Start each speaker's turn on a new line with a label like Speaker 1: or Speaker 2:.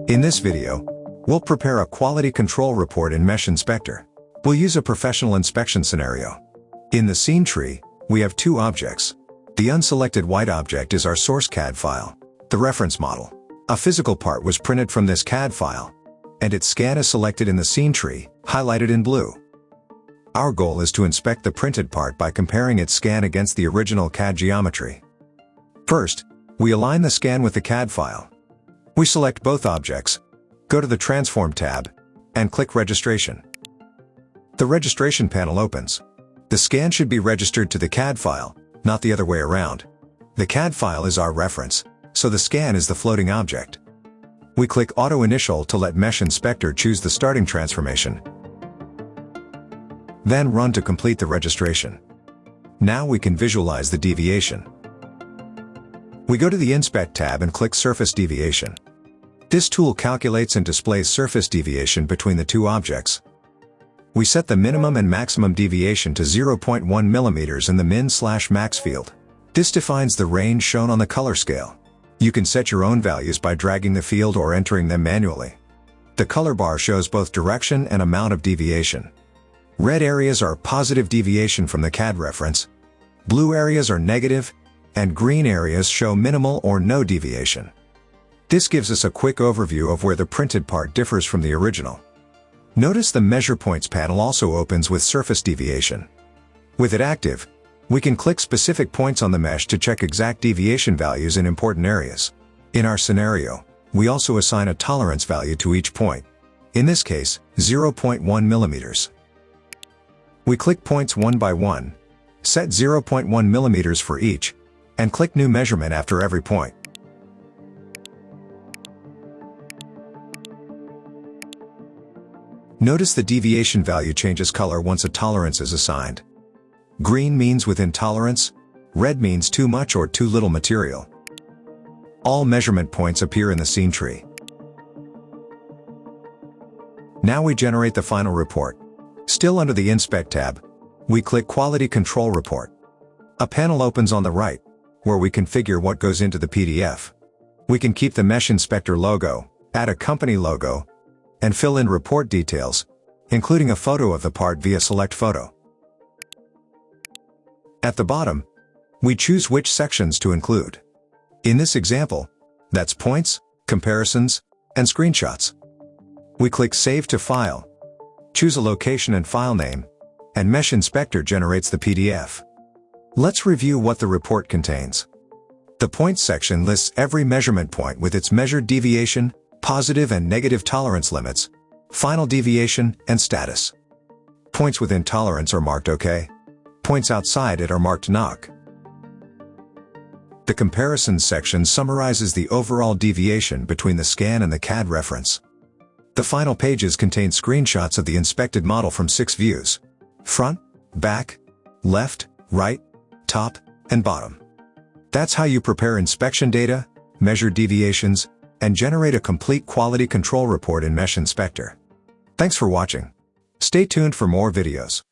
Speaker 1: In this video, we'll prepare a quality control report in MeshInspector. We'll use a professional inspection scenario. In the scene tree, we have two objects. The unselected white object is our source CAD file, the reference model. A physical part was printed from this CAD file, and its scan is selected in the scene tree, highlighted in blue. Our goal is to inspect the printed part by comparing its scan against the original CAD geometry. First, we align the scan with the CAD file. We select both objects, go to the Transform tab, and click Registration. The registration panel opens. The scan should be registered to the CAD file, not the other way around. The CAD file is our reference, so the scan is the floating object. We click Auto Initial to let MeshInspector choose the starting transformation. Then Run to complete the registration. Now we can visualize the deviation. We go to the Inspect tab and click Surface Deviation. This tool calculates and displays surface deviation between the two objects. We set the minimum and maximum deviation to 0.1 mm in the min/max field. This defines the range shown on the color scale. You can set your own values by dragging the field or entering them manually. The color bar shows both direction and amount of deviation. Red areas are positive deviation from the CAD reference, blue areas are negative, and green areas show minimal or no deviation. This gives us a quick overview of where the printed part differs from the original. Notice the Measure Points panel also opens with surface deviation. With it active, we can click specific points on the mesh to check exact deviation values in important areas. In our scenario, we also assign a tolerance value to each point. In this case, 0.1 mm. We click points one by one, set 0.1 mm for each, and click New Measurement after every point. Notice the deviation value changes color once a tolerance is assigned. Green means within tolerance, red means too much or too little material. All measurement points appear in the scene tree. Now we generate the final report. Still under the Inspect tab, we click Quality Control Report. A panel opens on the right, where we configure what goes into the PDF. We can keep the MeshInspector logo, add a company logo, and fill in report details, including a photo of the part via Select Photo. At the bottom, we choose which sections to include. In this example, that's points, comparisons, and screenshots. We click Save to File, choose a location and file name, and MeshInspector generates the PDF. Let's review what the report contains. The Points section lists every measurement point with its measured deviation, positive and negative tolerance limits, final deviation, and status. Points within tolerance are marked OK. Points outside it are marked NOC. The Comparisons section summarizes the overall deviation between the scan and the CAD reference. The final pages contain screenshots of the inspected model from 6 views: front, back, left, right, top, and bottom. That's how you prepare inspection data, measure deviations, and generate a complete quality control report in MeshInspector. Thanks for watching. Stay tuned for more videos.